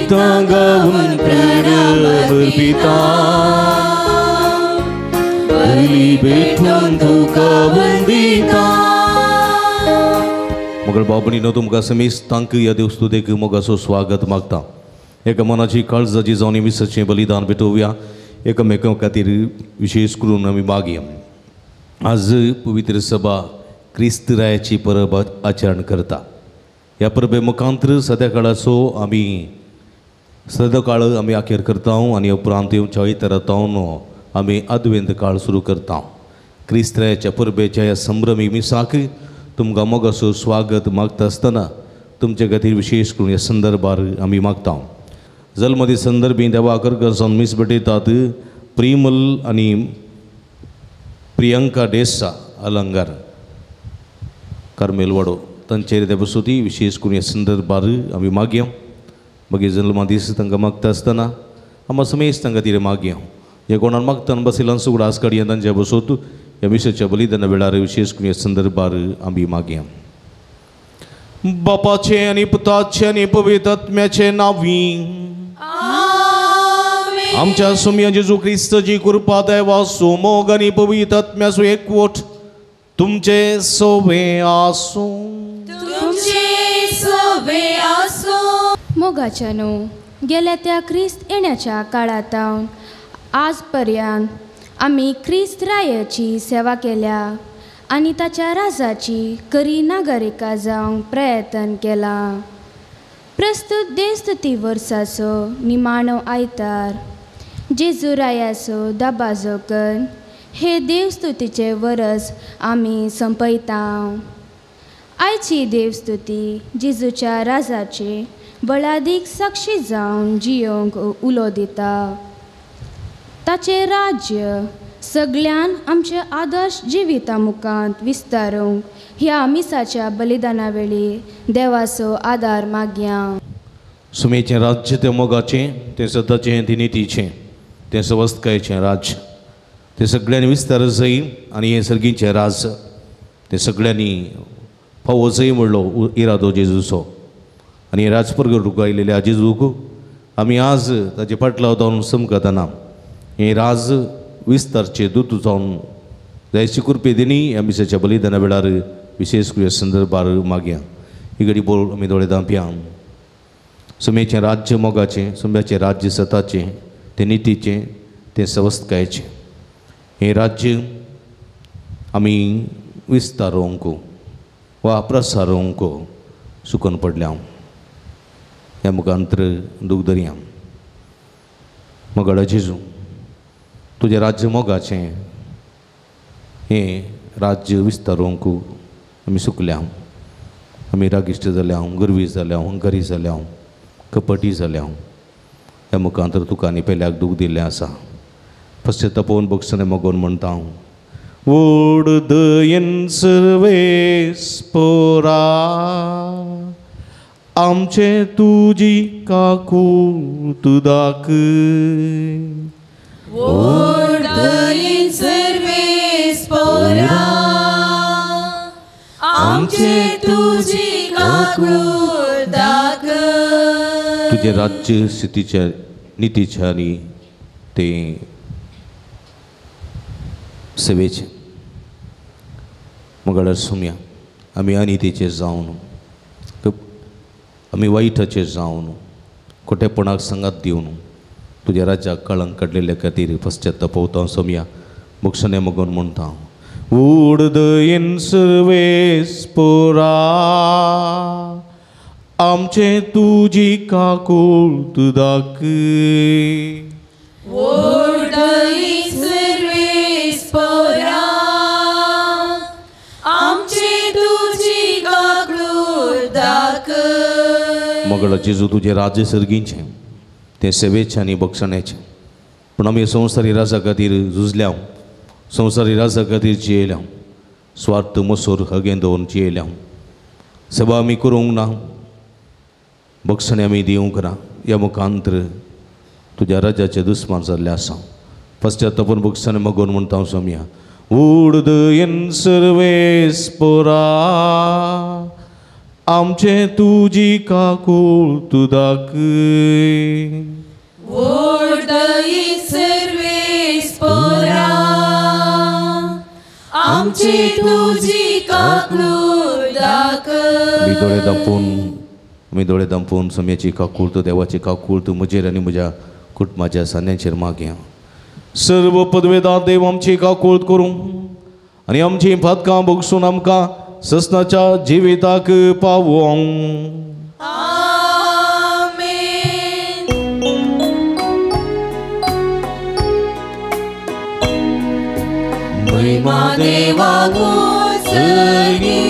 Tangga un prana berbintang Beli beton duka bintang मगर बाबणीनं तुमकां समीस तांक या देवस्तुदेक मोगाचो स्वागत मागता एका मनाची काळजाची जावन मिसाचें बलिदान भेटोवया एकामेकां खातीर विशेष करून आमी मागया आज पवित्र सभा क्रिस्तरायाची परब आचरण करता ह्या परबे मुखांतर सद्या काळाचो आमी सदा काळ आमी अखेर करता आनी उपरांत येवच्या इतरांतावन आमी अद्वेंत काळ सुरू करता क्रिस्तरायाच्या परबेच्या ह्या संभ्रमी मिसाक तुमकां मोगाचो स्वागत मागता आसतना तुमचे खातीर विशेष करून ह्या संदर्भार आमी मागता जल्मदी संदर्भी देवा करकरसान मीस भेटयतात प्रिमल आनी प्रियंका डेसा अलंगार कार्मेल वाडो तांचेर देवस्तुती विशेष करून ह्या संदर्भार आमी मागया मागीर जल्मा दीस तांकां मागता आसतना आमी समेस तांकां खातीर मागया हे कोणान मागतना बसिलां सुगडा आसकाडया तांच्या बसोत ह्या मिसाच्या बलिदाना वेळार विशेष करून ह्या संदर्भार आमी मागया बापाचे आनी पुताचे आनी पवित्र आत्म्याचे नांवी आमच्या सुम्या जेजू क्रिस्ताची कृपा देवाचो मोग आनी पवित्र आत्म्याचो एकवट तुमचे सोबे आसूं मोगाच्यानो गेल्या त्या क्रिस्त येण्याच्या काळात आज पर्यंत आमी क्रिस्त रायाची सेवा केल्या आनी ताच्या राजाची खरी नागरिकां जावंक प्रयत्न केला प्रस्तुत देवस्तुती वर्साचो निमाणो आयतार जेजू रायाचो दबाजो कर हे देवस्तुतीचे वर्स आमी संपयता आयची देवस्तुती जेजूच्या राजाचे बळादीक साक्षी जावन जियोंक उलो दिता ताचे राज्य सगळ्यान आमचे आदर्श जिविता मुखांत विस्तारूंक ह्या मिसाच्या बलिदाना वेळी देवाचो आदार मागया सुमेचें राज्य तें मोगाचें तें सदाचें तें नितीचें तें सवस्थकायेचें राज्य तें सगळ्यांनी विस्तार जाय आनी हें सर्गीचें राज तें सगळ्यांनी फावो जाय म्हणलो इरादो जेजूचो आनी हे राजप्रगटूक आयिल्ल्या जेजूक आमी आज ताचे फाटलाव जावन समकतना हे राज विस्तारचे दूत जावन जायची कृपे दिनी ह्या मिसाच्या बलिदाना वेळार विशेष करून संदर्भार मागया ही घडी बोल आमी दोळे धांपया सुमेचें राज्य मोगाचें सुम्याचें राज्य सताचें तें नितीचें तें सवस्थकायेचें हें राज्य आमी विस्तारोवंक वा प्रसारोवंक सुकून पडल्या ह्या मुखांतर दूख धरया मोगाडा जेजू तुजें राज्य मोगाचें हें राज्य विस्तारोवंक आमी सुकल्या आमी रागिश्ट जाल्या गर्वी जाल्या अहंकारी जाल्या कपटी जाल्या ह्या मुखांतर तुका आनी पेल्याक दूख दिल्लें आसा पश्चातापोवन बक्षणे मोगोन म्हणटा ओड दयेन सर्वेस्परा आमचे तुजी काकूट दाखय ओड दयेन सर्वेस्परा आमचे तुजी काकूट दाखय तुझे राज्य स्थितीच्या नितीच्या आनी ते सेवेचे मोगाळार सुम्या आमी अनितीचे जावन आमी वायटाचे जावन खोटेपणाक संगात दिवन तुज्या राज्याक कळंक काडलेल्या खातीर पश्चातापवता सोम्या मोक्षणे मोगोन म्हणटा उड दयेन सर्वेस्परा आमचे तुजी काकूट दाखय ओड दयेन सर्वेस्परा आमचे तुजी काकूट दाखय मोगळा जेजू तुजें राज्य सर्गीचें तें सेवेचें आनी बक्षणाचें पूण आमी संवसारी राजा खातीर झुजल्या संवसारी राजा खातीर जियेल्या स्वार्थ मसूर हगें दवरून जियेल्या सेवा आमी करूंक ना बक्षणे आमी दिवंक ना ह्या मुखांतर तुज्या राजाचे दुस्मान जाल्ले आसा पश्चातापून बक्षणे मोगोन म्हणटा सोम्या उड दयेन सर्वेस्परा आमचे तुजी काकूळ तू दाखय. वोडई सर्वेस पोरा आमची तुझी काकूळ दाखय. मी डोळे दांपून सम्याची काकूळ तू देवाची काकूळ तू म्हजेर आनी म्हज्या कुटुंबाच्या सान्यांचेर मागया. सर्व पदवेदार देव आमची काकूळ करूं आनी आमची फातकां भोगसून आमकां ससनाच्या जिविताक पावोंक. आमेन. महिमा देवाक सर्गी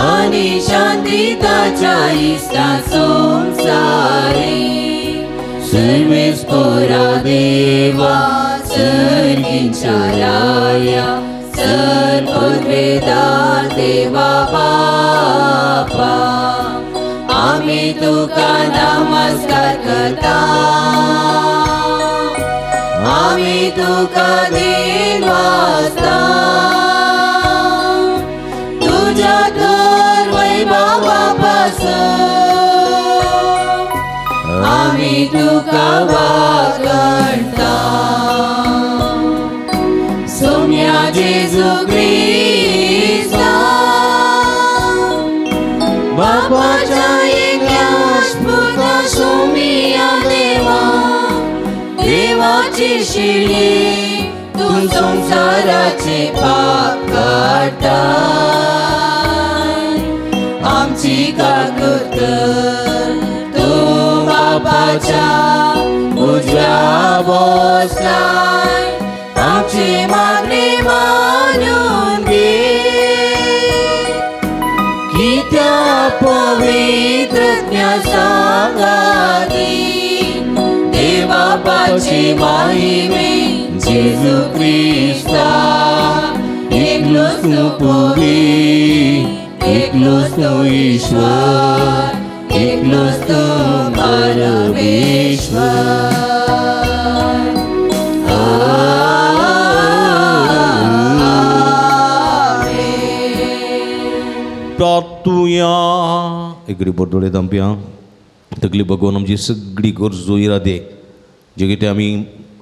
आनी शांती ताच्या इष्टा संसारी. सर्वेस पोरा देवा सर्गींच्या राया सर्ववेदार देवा बापा आम्ही तुका नमस्कार करता. आम्ही तुका दिन वाजता. तुझ्या तर वैभवापासून आम्ही तुका वागणता. सोम्या जेजू ख्रिस्ता बापाच्या एकल्या स्फुर्त सोमिया देवा देवाची शिडी तू संसाराचे पाप काढताय. आमची काकूळ कर तू बापाच्या उजव्या बसलाय. आमची मागणी मानून घे की त्या पवित्र सांगाती देवापाची महिमे जेजू ख्रिस्ता एकलोच न्हू पवी एकलोच न्हू ईश्वर एकलोच तू परमेश्वर. प्रार्थुया. एकरी बोरदोळे दांपया तकली बघून आमची सगळी गरजो इरादे जे कितें आमी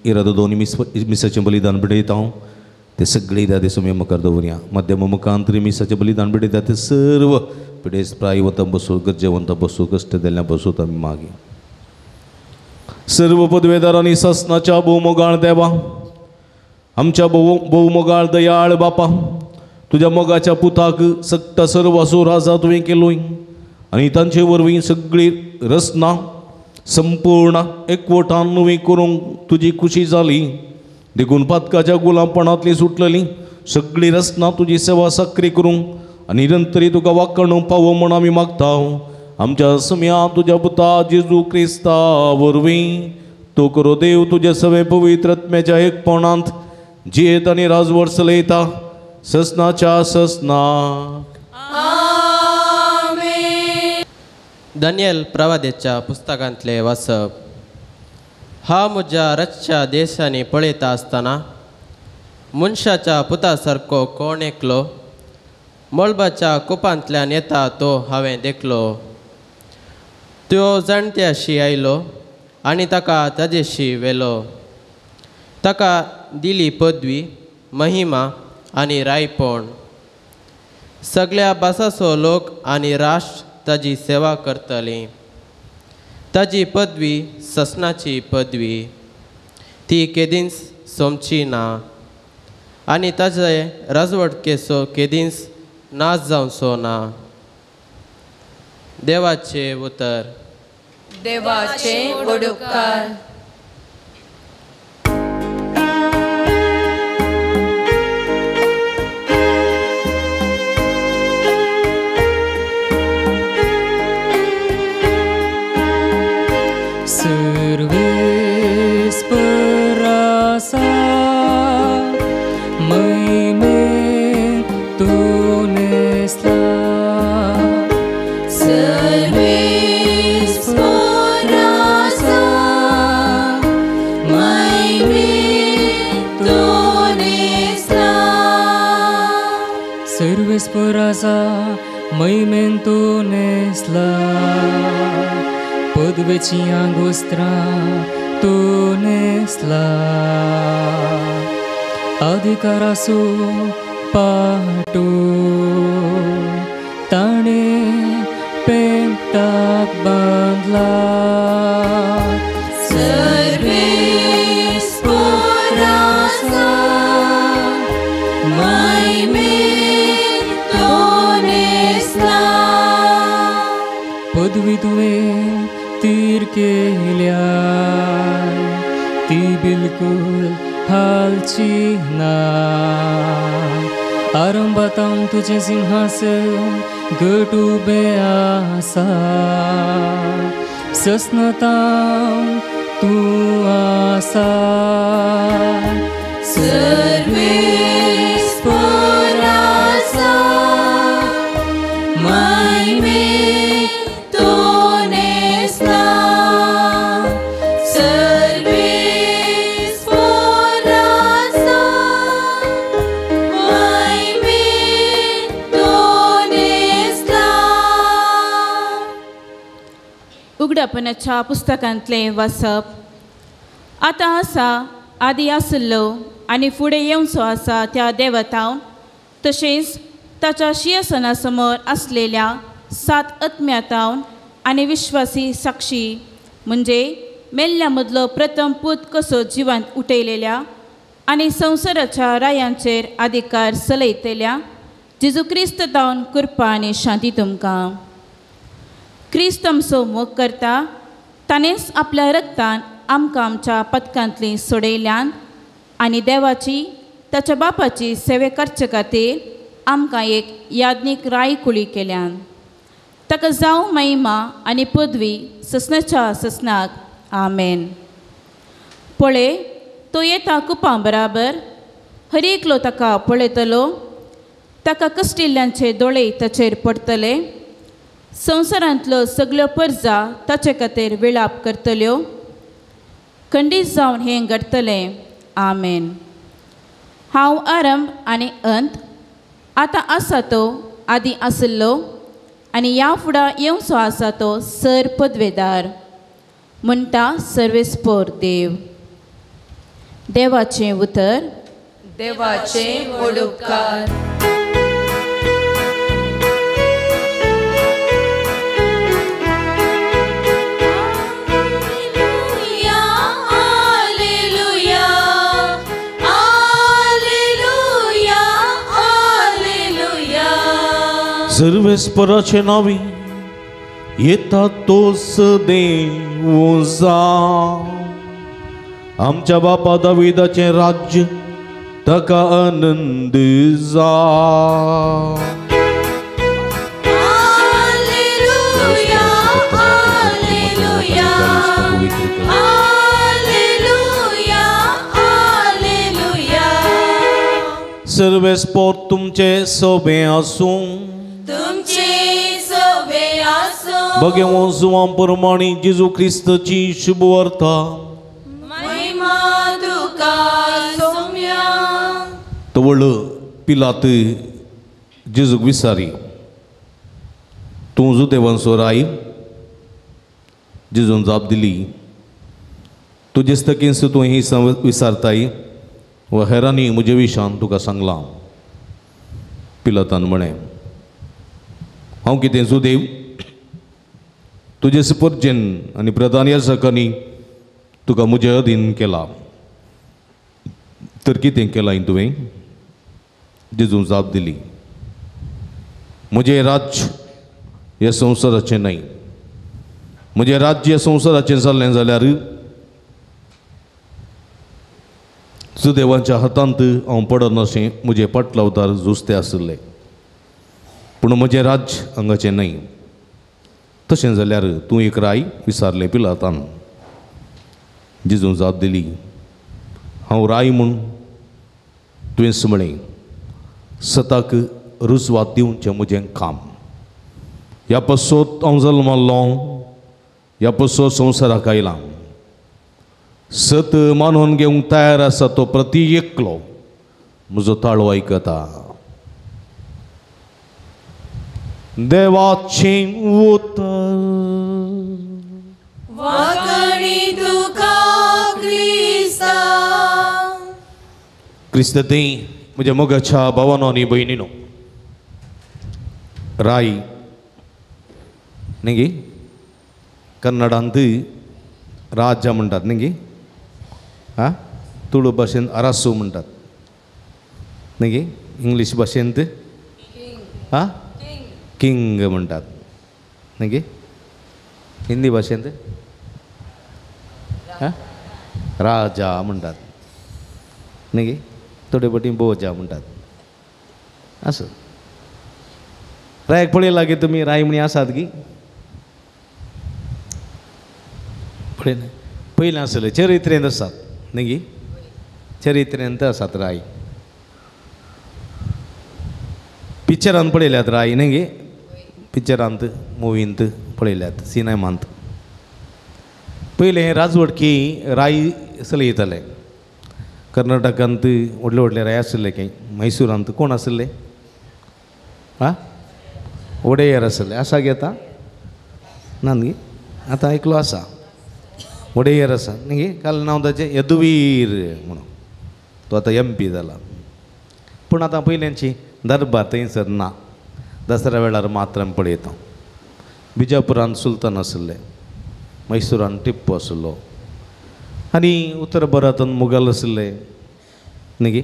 इरादो दोन मिसाचें बलिदान भिडयता ते सगळे इरादे सुमे मुखार दवरया. मध्यम मुखांतरी मिसाचें बलिदान भिडयता ते सर्व पिडेस प्रायवंतां बसून गरजेवंतां बसूं कश्ट देल्ल्या बसून आमी मागया. सर्व पदवेदारांनी ससनाच्या भोवमोगाळ देवा आमच्या भोवमोगाळ दयाळ बापा तुझ्या मोगाच्या पुताक सक्ता सर्व असो राजा तुवें केलोय आनी तांचे वरवीं सगळी रचना संपूर्ण एकवटान नवी करूंक तुजी खुशी जाली. देखून पातकाच्या गुलामपणांतली सुटलेली सगळी रचना तुजी सेवा सक्री करूंक आनी निरंतरी तुका वाकणूक पावो म्हूण आमी मागता. आमच्या सम्या तुज्या पुता जेजू क्रिस्ता वरवीं तो करो देव तुजे सवे पवित्र आत्म्याच्या एकपणांत जियेत आनी राजवट चलयता ससनाच्या ससना. दानियल प्रवादेच्या पुस्तकांतले वाचप. हा म्हज्या रथच्या देशांनी पळयता आसतना मनशाच्या पुता सारको कोण एकलो मळबाच्या कुपांतल्यान येता तो हांवें देखलो. तो जाणट्याशी आयलो आनी ताका ताजेशी व्हेलो. ताका दिली पदवी महिमा आनी रायपण. सगळ्या भासाचो लोक आनी राष्ट्र ताजी सेवा करतली. ताजी पदवी ससनाची पदवी ती केदींच सोमची ना आनी ताजे राजवटकेचो केदींच नाश जावचो ना. देवाचे उतर. देवाचे वडुपकार. सर्वेस्परासा महिमे तूं नेसला. सर्वेस्परासा महिमे तूं नेसला. सर्वेस्पर राजा मैमेन तो नेसला पदवेची आंगोस्त्रां तो नेसला अधिकारासो पाटो ताणे पेंटाक बांधला सर्वेस पोरासा मैमेन तो नेसला पदवी तुवें तीर केल्या ती बिलकुल हालची ना आरंभातावन तुझें सिंहासन घट उबें आसा सस्नतावन तूं आसा सर्वेस पोरासा मैमेन तो नेसला सर्वेस पोरासा मैमेन तो नेसला. उगडापणाच्या पुस्तकांतलें वाचप. आतां आसा आदी आसलो आनी फुडें येवचो आसा त्या देवतावन तशेंच ताच्या सिंहासना समोर आसलेल्या 7 आत्म्यातावन आनी विश्वासी साक्षी म्हणजे मेल्ल्या मदलो प्रथम पूत कसो जिवांत उठयलेल्या आनी संवसाराच्या रायांचेर अधिकार चलयतल्या जेजू क्रिस्त तावन कृपा आनी शांती तुमकां. क्रिस्त आमचो मोग करता ताणेंच आपल्या रक्तान आमकां आमच्या पथकांतलीं सोडयल्यान आनी देवाची ताच्या बापाची सेवे करचे खातीर आमकां एक याज्ञीक राय कुळी केल्यान. ताका जावं महिमा आनी पदवी ससनाच्या ससनाक. आमेन. पळय तो येता कुपां बराबर हर एकलो ताका पळयतलो ताका कश्टिल्ल्यांचे दोळे ताचेर पडटले संवसारांतलो सगळ्यो परजा ताचे खातीर विलाप करतल्यो खंडीत जावन हें घडतलें. आमेन. हांव आरंभ आनी अंत आतां आसा तो आदी आसलो आनी ह्या फुडां येवचो आसा तो सर पदवेदार म्हणटा सर्वेस्पोर देव. देवाचें उतर. देवाचे उपकार. सर्वेस्पराचे नावी येता तोच देव जा आमच्या बापा दाविदाचे राज्य ताका आनंद जा. सर्वेस्पोर तुमचे सोबे आसूं भगवो जुवां प्रमाणे जेजू क्रिस्ताची शुभ वार्ता महिमा तुका सौम्या. तवळ पिलात जेजूक विचारी तूं जो देवांचो राय. जेजून जाप दिली तुजे स्थकींच तूं ही विचारताय व हेरांनी म्हजे विशान तुका सांगलां. पिलातान म्हणें हांव कितें सुदैव तुजे सुपर्जन आनी प्रधान याजकांनी तुका म्हजे अधीन केला तर कितें केलां तुवें. जेजून जाप दिली म्हजें राज्य ह्या संवसाराचें न्हय. म्हजें राज्य ह्या संवसाराचें जाल्लें जाल्यार सुदैवाच्या हातांत हांव पडन अशें म्हजे पाटलावतार झुजते आसले पूण म्हजें राज्य हांगाचें न्हय. तशें जाल्यार तूं एक राय विचारलें पिलातान. जेजून जाप दिली हांव राय म्हूण तुवेंच म्हळें. सताक रुजवात दिवचें म्हजें काम. ह्या पासत हांव जल्मालो ह्या पासत संवसाराक आयलां. सत मानून घेवंक तयार आसा तो प्रति एकलो म्हजो ताळो आयकता. देवाचे उतर वाकणी तुका क्रिस्ता क्रिस्त ते म्हज्या मोगाच्या भावानो आनी भयणीनो राई न्ही गे कन्नडांत राजा म्हणटात न्ही गे हां तुळू भाशेंत अरासू म्हणटात न्ही गे इंग्लीश भाशेंत हां किंग म्हणटात न्ही गे हिंदी भाशेंत हां राजा म्हणटात न्ही गे थोडे फावटी बोजा म्हणटात असं रायक पळयला गे तुमी राय म्हणी आसात गी पळयना पयलीं आसले चरित्रेंत आसात न्ही गे चरित्रेंत आसात राय पिक्चरांत पळयल्यात राय न्ही गे पिक्चरांत मुवींत पळयल्यात सिनेमांत पयलें राजवटकी राय चलयताले कर्नाटकांत व्हडले व्हडले राय आसले खंय मैसूरांत कोण आसले हां वडेयर आसले आसा गे आतां ना न्ही आतां आयकलो आसा वडेयर आसा न्ही गे काल नांव ताचें यदुवीर म्हणून तो आतां MP जाला पूण आतां पयल्यांची दरबार थंयसर ना दसऱ्या वेळार मात्र आमी पळयता बिजापुरांत सुलतान आसले मैसूरांत टिप्पू आसलो आनी उत्तर भारतांत मुघल आसले न्ही गे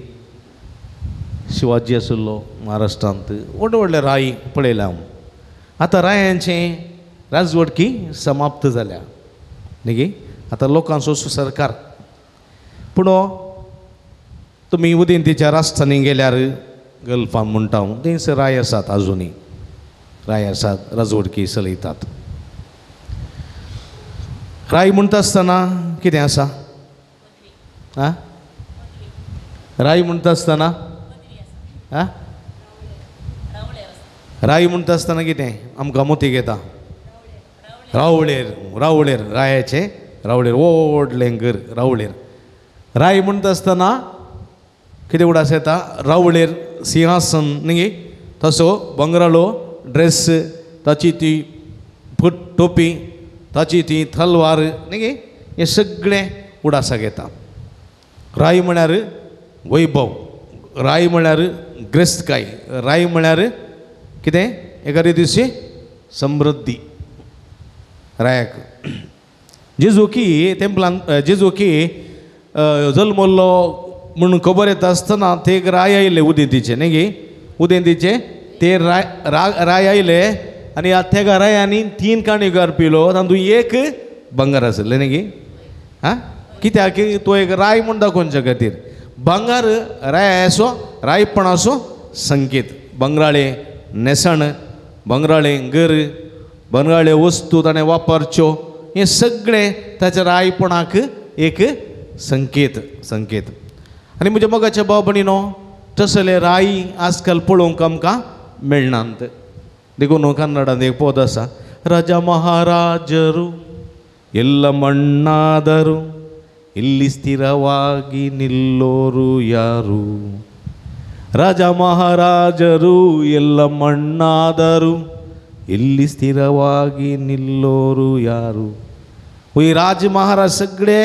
शिवाजी आसलो महाराष्ट्रांत व्हडले व्हडले राय पळयल्या हांव आतां रायांचें राजवटकी समाप्त जाल्या न्ही गे आतां लोकांचो सरकार पूण तुमी उदेंतीच्या राजस्थानी गेल्यार गल्फान म्हणटा हांव थंयसर राय आसात आजुनी राय आसात राजवटकी चलयतात राय म्हणटा आसतना कितें आसा आं राय म्हणटा आसतना आं राय म्हणटा आसतना कितें आमकां मोती घेता रावळेर रावळेर रायाचें रावळेर व्हडलें घर रावळेर राय म्हणटा आसतना कितें उडास येता रावळेर सिंहासन न्ही गे तसो बंगराळो ड्रेस ताची ती फूट टोपी ताची ती तलवार न्ही गे हें सगळें उडासाक येता राय म्हळ्यार वैभव राय म्हळ्यार ग्रेस्तकाय राय म्हळ्यार कितें एखादे दिवशी समृद्धी रायाक जेजूकी तेंपलांत जेजूकी जल्मल्लो म्हणून खबर येता आसतना ते एक राय आयले उदेंतीचे न्ही गे उदेंतीचे ते राय आयले आनी त्या रायांनी 3 काणयो पिलो तातूंत एक बंगार आसलें न्ही गे हां कित्याक तो एक राय म्हणटा खंयच्या खातीर बंगार रायाचो रायपणाचो संकेत बंगराळे नेसण बंगराळें घर बंगराळे वस्तू ताणें वापरच्यो हें सगळें ताच्या रायपणाक एक संकेत संकेत आनी म्हज्या मोगाच्या भाव भयणीनो तसले राय आजकाल पळोवंक आमकां मेळनात देखून कन्नडांत एक पद आसा राजा महाराजरू ಎಲ್ಲ ಮಣ್ಣಾದರು ಇಲ್ಲಿ ಸ್ಥಿರವಾಗಿ ನಿಲ್ಲೋರು ಯಾರು ರಾಜ ಮಹಾರಾಜರು ಎಲ್ಲ ಮಣ್ಣಾದರು ಇಲ್ಲಿ ಸ್ಥಿರವಾಗಿ निल्लोरू यारू ही राज महाराज सगळे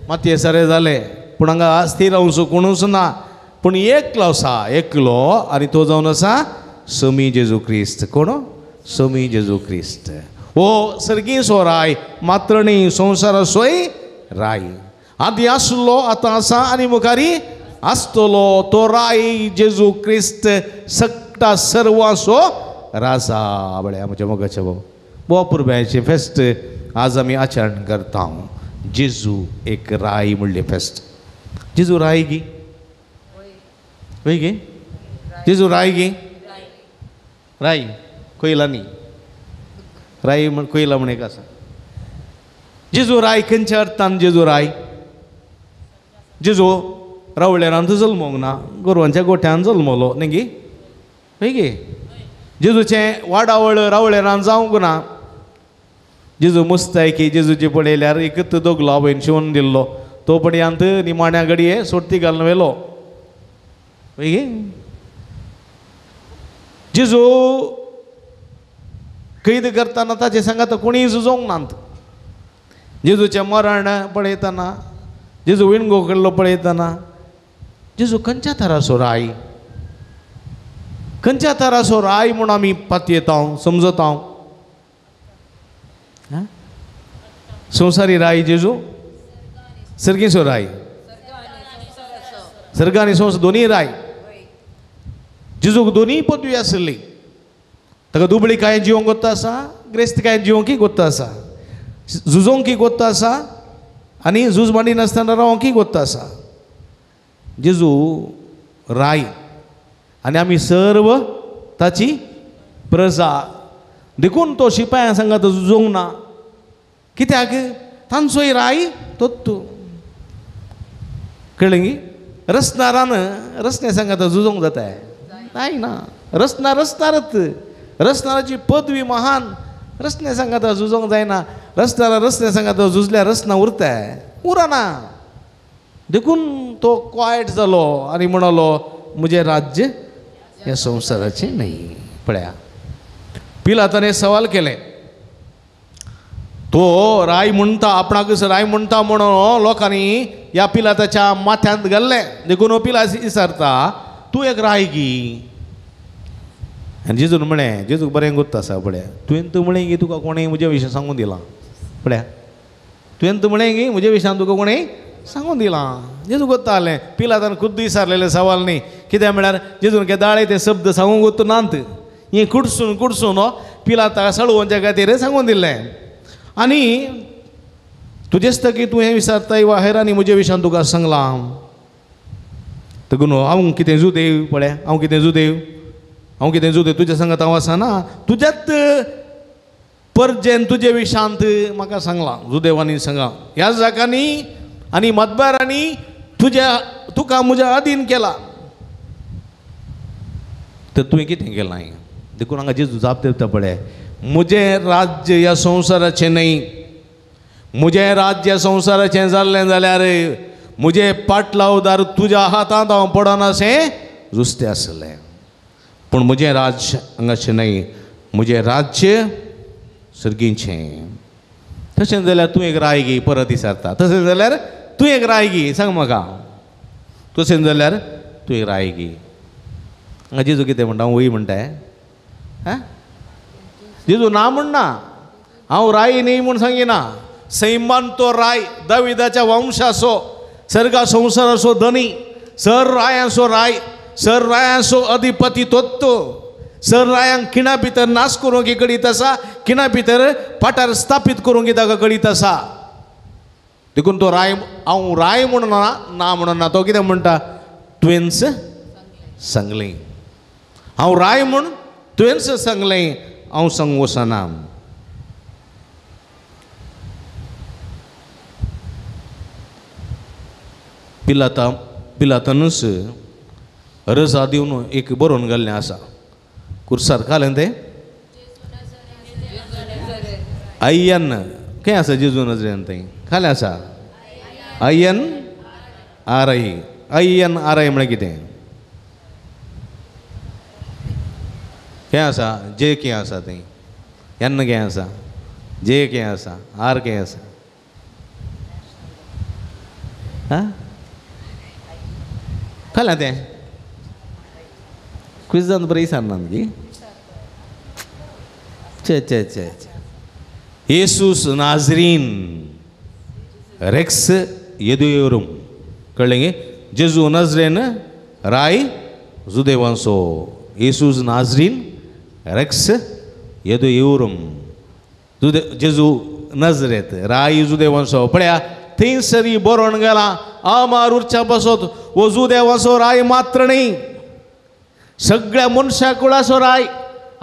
मातये सारे जाले पूण हांगा स्थिर रावचो कोणूच ना पूण एकलो आसा एकलो आनी तो जावन आसा समी जेजू क्रिस्त कोण समी जेजू क्रिस्त हो सर्गीसो राय मात्र न्ही संवसाराचोय राय आदी आसलो आतां आसा आनी मुखारी आसतलो तो राय जेजू क्रिस्त सक्ता सर्वांचो राजा बळ्या म्हज्या मोगाचे भाव बोपुरब्याचें फेस्त आज आमी आचरण करता जेजू एक राय म्हणले फेस्त जेजू राय गी गे जेजू राय गी राय कोयला न्ही राय म्हण कोयला म्हण एक आसा जेजू राय खंयच्या अर्थान जेजू राय जेजू रावळेरांत जल्मोंक ना गोरवांच्या गोठ्यान जल्मलो न्ही गे हय गे जेजूचें वाडावळ रावळेरांत जावंक ना जेजू मुस्तायकी जेजूचे पळयल्यार एकच दोगलो आवयन शिवून दिल्लो तो पडयांत निमाण्या घडये सोडती घालून व्हेलो हय गे जेजू कैद करतना ताचे सांगात कोणीय झुजोंक नात. जेजूचें मरण पळयतना, जेजू विणगो केल्लो पळयतना जेजू खंयच्या तराचो राय, खंयच्या तराचो राय म्हूण आमी पातयेता समजता. संवसारी राय जेजू, सर्गीचो राय, सर्ग आनी संवसार दोनी राय. जेजूक दोनी पदवी आसली. ताका दुबळी कांय जिवंक गोत्त आसा, ग्रेस्त कांय जिवंकय गोत्त आसा, झुजोंकय गोत्त आसा आनी झूज मांडी नासतना रावोंकय गोत्त आसा. जेजू राय आनी आमी सर्व ताची प्रजा. देखून तो शिपायां सांगात झुजोंक ना. कित्याक तांचोय राय तोच. कळ्ळें गी? रसनारान रसने सांगात झुजोंक जाता जायना. रसनार रसनारच. रसनाराची पदवी महान. रसने सांगात झुजोंक जायना. रसनारा रसने सांगात झुजल्यार रसना उरता उरना. देखून तो क्वायट जालो आनी म्हणलो म्हजें राज्य ह्या संवसाराचें न्ही. पळया, पिलातान सवाल केले. तो राय म्हणटा, आपणाकच राय म्हणटा म्हणून लोकांनी ह्या पिलाताच्या माथ्यांत घाल्लें. देखून हो पिलात विचारता तूं एक राय गी. आनी जेजून म्हळें, जेजूक बरें गोत्त आसा. पळया, तुवें तूं म्हळें की तुका कोणें म्हज्या विशयान सांगून दिलां. पळया, तुवें तूं म्हळें की म्हज्या विशयान तुका कोणें सांगून दिलां. जेजू गोत्त जालें. पिलातान खुद्द विचारलेले सवाल न्ही. कित्याक म्हळ्यार जेजून केदाळे ते शब्द सांगूंक गोत्त नात. हें कुडसून कुडसून पिलाताक सळोवच्या खातीर सांगून दिलें. आनी तुजेच तकी तूं हें विचारताय वा हेरांनी म्हज्या विशयान तुका सांगलां. देखून हांव कितें जुदेव. पळया, हांव कितें जुदेव, हांव कितें जुदेव तुज्या सांगात हांव आसाना. तुज्याच परजेन तुजे विशयांत म्हाका सांगलां. जुदेवांनी सांगा ह्या जागांनी आनी मतबारांनी तुका म्हज्या अधीन केला. तर तुवें कितें केलां? देखून हांगा जेजू जाप दिता. पळय, म्हजें राज्य ह्या संवसाराचें न्ही. म्हजें राज्य ह्या संवसाराचें जाल्लें जाल्यार म्हजें पाटलावदार तुज्या हातांत हांव पडना अशें जुस्तें आसलें. पूण म्हजें राज्य हांगाचें न्ही. म्हजें राज्य सर्गीचें. तशें जाल्यार तूं एक राय गी. परत विचारता. तशें जाल्यार तूं एक राय गी. सांग म्हाका. तशें जाल्यार तूं एक राय गी. हांगा जेजू कितें म्हणटा? हांव वय म्हणटाय. जेजू ना म्हणना. हांव राय न्ही म्हूण सांगिना. सैमान तो राय, दाविदाच्या वंशाचो, सर्गा संवसाराचो धनी, सर रायांचो राय, सर रायांचो अधिपती तोत्तो. सर रायांक खिणा भितर नाश करूंक कळीत आसा, खिणा भितर पाठार स्थापीत करूंक ताका कळीत आसा. देखून तो राय हांव राय म्हणना ना म्हणना. तो कितें म्हणटा? तुवेंच सांगलें. हांव राय म्हूण तुवेंच सांगलें, हांव सांगूंक वचना. पिलातानूच रजा दिवन एक बरोवन घाल्लें आसा. कुर्सार घालें तें आयन खंय आसा? जेजू नजरेन थंय खालें आसा. आयन आरय. आयन आरय म्हळ्यार कितें? खंय आसा? जे खंय आसा थंय? एन खंय आसा? जे खंय आसा? आर खंय आसा? खालें तें क्विजान बरें विचारना न्ही. चे चे चे येसूस नाजरीन रेक्स येदुयोरुम. कळ्ळें गे? जेजू नजरेन राय जुदेवांचो. येसूस नाजरीन रेक्स येदुयोरुम. जेजू नजरेत राय जुदेवांचो. पळया, थंयसरी बरोवन गेला. आमार उरच्या बसत वो जुदेवाचो राय मात्र न्ही, सगळ्या मनशा कुळाचो राय,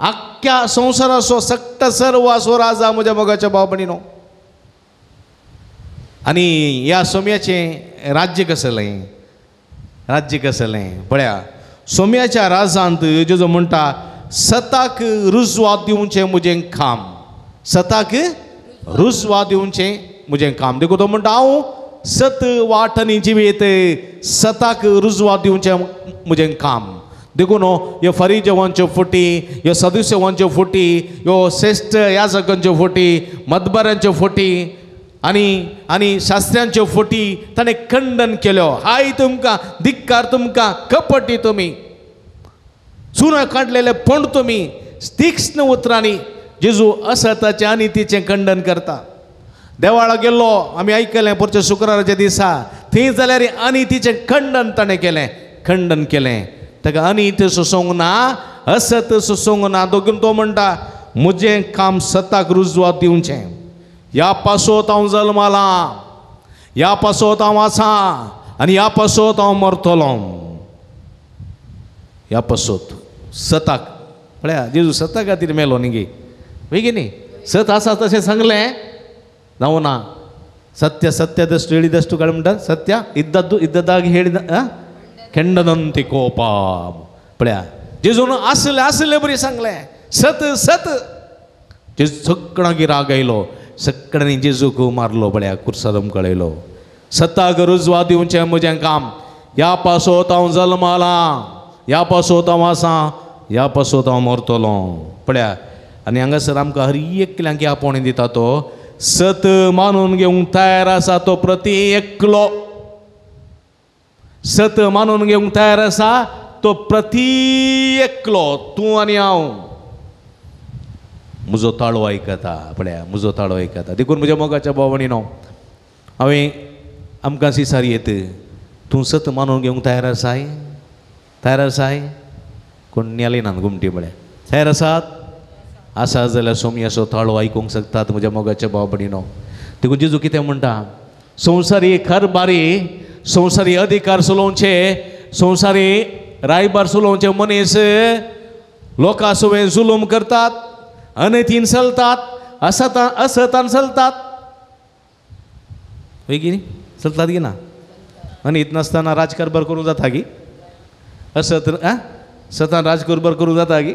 आख्ख्या संवसाराचो सक्ट सर्वाचो राजा म्हज्या मोगाच्या भाव भयणीनो. आनी ह्या सोम्याचें राज्य कसलें? राज्य कसलें? पळया, सोम्याच्या राजांत जेजू म्हणटा सताक रुजवात दिवचें म्हजें काम. सताक रुजवात दिवचें म्हजें काम. देखून तो म्हणटा हांव सत वाटनी जिवेत, सताक रुजवात दिवचें म्हजें काम. देखून ह्यो फरीजेवांच्यो फुटी, ह्यो सदुसेवांच्यो फुटी, ह्यो श्रेष्ठ याजकांच्यो फुटी, मदबारांच्यो फुटी आनी शास्त्र्यांच्यो फुटी ताणें खंडन केल्यो. हाय तुमकां, धिक्कार तुमकां, कपटी तुमी, चुनो काडलेले पण तुमी. तीक्ष्ण उतरांनी जेजू असताचें आनी तिचें खंडन करता. देवाळा गेल्लो आमी आयकलें परच्या शुक्राराच्या दिसा, थंय जाल्यार आनी तिचें खंडन ताणें केलें, खंडन केलें. ताका अनित सोंसूंक ना, असत सोंसूंक ना. दोगून तो म्हणटा म्हजें काम सताक रुजवात दिवचें. ह्या पासोत हांव जल्माला, ह्या पासोत हांव आसा आनी ह्या पासोत हांव मरतलो. ह्या पासोत सताक पळया, जेजू सता खातीर मेलो न्ही गे, वय गे न्ही. सत आसा तशें सांगलें जावं ना. सत्य सत्यदಷ್ಟು ಹೇಳಿದಷ್ಟು काय म्हणटा, सत्य इद्दದ್ದು इद्ददाಗಿ ಹೇಳಿದ खंडनंती कोपा. पळया जेजून आसले बरी सांगलें, सत सत. जेजू सगळ्यांक राग आयलो, सगळ्यांनी जेजूक मारलो, पळया कुर्सारम कळयलो. सताक रुजवा दिवचें म्हजें काम. ह्या पासोत हांव जल्माला, ह्या पासोत हांव आसा, ह्या पासोत हांव मरतलो. पळया आनी हांगासर आमकां हर एकल्यांक आपोवणी दिता तो, सत मानून घेवंक तयार आसा तो प्रती एकलो. सत मानून घेवंक तयार आसा तो प्रती एकलो, तूं आनी हांव. म्हजो ताळो आयकता, पळया म्हजो ताळो आयकता. देखून म्हज्या मोगाच्या भावणीनो, हांवें आमकां सिसारयेत, तूं सत मानून घेवंक तयार आसाय? तयार आसाय? कोण नेलेनान घुमटी म्हळ्या तयार आसात? आसा जाल्यार सोमयाचो ताळो आयकूंक शकतात म्हज्या मोगाच्या भाव भयणीनो. देखून जेजू कितें म्हणटा, संवसारी कारबारी, संवसारी अधिकार चलोवचे, संवसारी रायबार चलोवचे मनीस लोकां सवें जुलूम करतात, अनैतीन चलतात, असतान चलतात. वय गी चलतात गी ना? अनैत नासतना राजकारबार करूं जाता गी? असत सतान राजकारबार करूं जाता गी?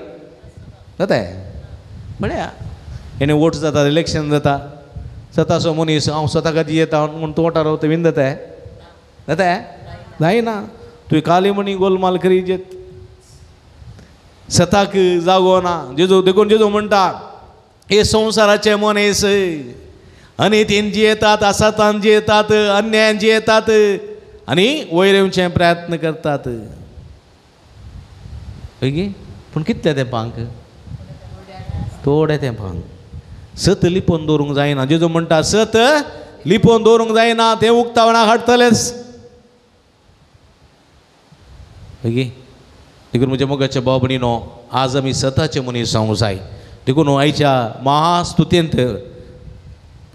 जाता म्हळ्या हेणे वोट जाता, इलेक्शन जाता, सताचो मनीस हांव स्वता खातीर येता म्हूण तूं वोटार वता बीन जाता? जाता? जायना. तुवें काली मणी गोलमाल करी जेत, सताक जागो ना. जेजू देखून जेजू म्हणटा, हे संवसाराचे मनीस अनितीन जियेतात, असतान जियेतात, अन्यायान जियेतात आनी वयर येवचे प्रयत्न करतात. पूण कितल्या तेंपांक? थोड्या तेंपांक. सत लिपोवन दवरूंक जायना. जेजू म्हणटा सत लिपोवन दवरूंक जायना, तें उक्तावणाक हाडटलेच. देखून म्हज्या मोगाच्या भाव भयणीनो, आज आमी सताचे मनीस जावंक जाय. देखून आयच्या महास्तुतेंत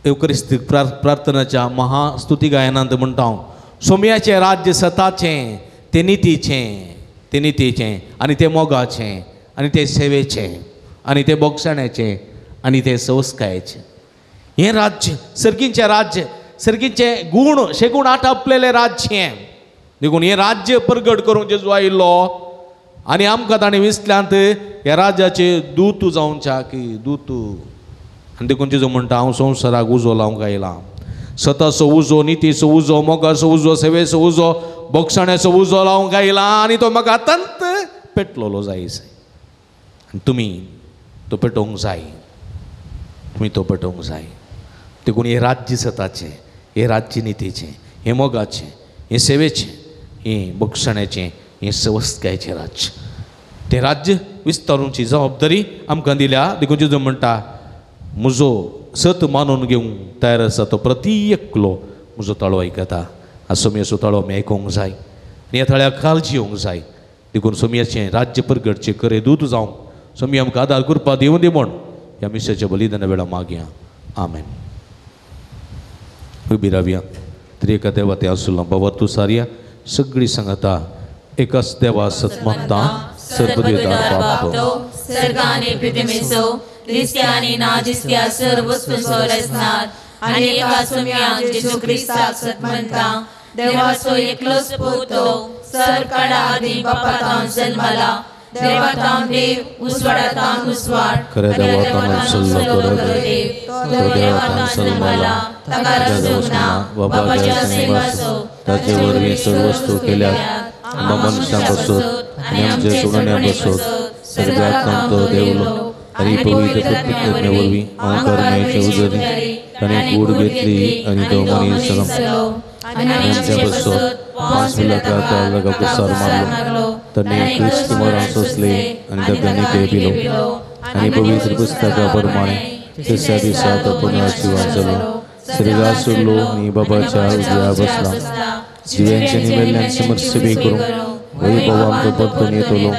एवकरिस्तीक प्रार्थनाच्या महास्तुती गायनांत म्हणटा हांव, सोमयाचें राज्य सताचें, तें नितीचें, तें नितीचें आनी तें मोगाचें आनी तें सेवेचें आनी तें बोगसाण्याचें आनी तें संस्काराचें. हें राज्य सर्गीचें राज्य, सर्गीचे गूण शेगूण आटापलेलें राज्य हें. देखून हें राज्य प्रगट करूंक जेजू आयिल्लो आनी आमकां ताणें विसल्यांत ह्या राज्याचे दूत जावच्या की दूत. आनी देखून जेजू म्हणटा, हांव संवसाराक उजो लावंक आयलां. सताचो उजो, नितीचो उजो, मोगाचो उजो, सेवेचो उजो, बोगसाण्याचो उजो लावंक आयलां आनी तो म्हाका आतांत पेटलोलो जाय. तुमी तो पेटोवंक जाय, तुमी तो पेटोवंक जाय. देखून हे राज्य सताचें, हे राज्य नितीचें, हें मोगाचें, हें सेवेचें, हें बोगसाण्याचें, हें संस्काराचें राज्य. तें राज्य विस्तारूंची जबाबदारी आमकां दिल्या. देखून जेजू म्हणटा, म्हजो सत मानून घेवंक तयार आसा तो प्रती एकलो म्हजो ताळो आयकता. आज सोमयाचो ताळो आमी आयकूंक जाय आनी ह्या ताळ्याक काळजी येवंक जाय. देखून सोमयाचें राज्य प्रगटचें खरें दूत जावंक सोमी आमकां आदार करपा दिवं दी म्हूण ह्या मिसाच्या बलिदाना वेळा मागया. आमेन. उबी रावया. त्रिएका देवा ते आसुला बाबा तूं सारया सगळीं सांगता एकाच देवा सत्मत्ता सर्वदेवता बापतो सर्गाने पृथ्वीसो दिसत्यानी ना दिसत्या सर्व वस्तू सोरसनात आणि एका सोम्या जेजू ख्रिस्ताक सत्मंता देवाचो एकलोच पुतो सरकाडा आदी बापातान जन्माला देवातान देव उसवाडातान उसवाड खऱ्या देवातान सल्लो करो देव तो देवातान जन्माला ताका रचूना बापाच्या सेवासो ताचे वरवीं सर्व वस्तू केल्या मनशां पासून आणि आमचे सोडण्या बसत सगळ्यात संत देवलो आणि पवित्र प्रतिज्ञेवरवी अंकारण्याचे उजरी आणि कूड घेतली आणि तो मनी सलम आणि आमच्या बसत 5 मिनिटाचा लगा प्रसार मारलो त्यांनी ख्रिस्ती मरण सोसले आणि त्यांनी ते पिलो आणि पवित्र पुस्तकाप्रमाणे तिसऱ्या दिवसात पुण्याची वाचलो श्रीगा सुरलो आणि बाबाच्या उजव्या बसला जीव्यांच्या निमेल्यांचे मत्सबी करून वैभवांत परतून येतलो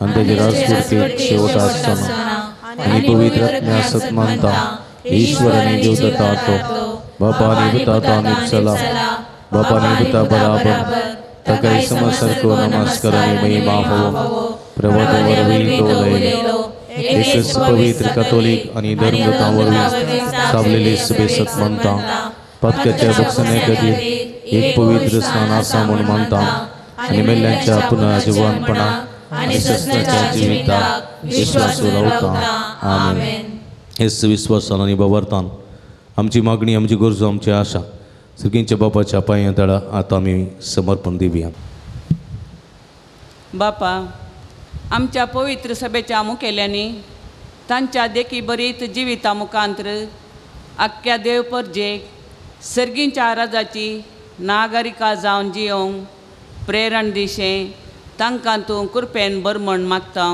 आणि त्याचे राजपुरते शेवट असताना आणि पवित्र आत्म्या सत्मानता ईश्वराने देवदत्ता तो बापाने बुता आम्ही चला बापाने बुता बराबर तकाई समसरको नमस्कार आणि महिमा हो प्रभूवर होईल तो लयलो एकच पवित्र कॅथोलिक आणि धर्मगतावरवी सावलेले सभे सत्मानता पदकाच्या बक्षणे कधी एक पवित्र स्नान असा म्हणून मानता आणि मेल्यांच्या पुन्हा जीवनपणा आणि शस्त्राच्या जीविता विश्वास लावता आमेन. हेच विश्वासान आणि बावरतान आमची मागणी आमची गरजो आमची आशा सगळ्यांच्या बापाच्या पांया तळा आता आम्ही समर्पण देऊया. बापा आमच्या पवित्र सभेच्या मुखेल्यांनी तांच्या देखी बरीत जिविता मुखांतर आख्या देवपर्जेक सर्गींच्या राजाची नागरिका जावन जियोंक प्रेरण दिशे तांकां तूं कृपेन बरमण मागता.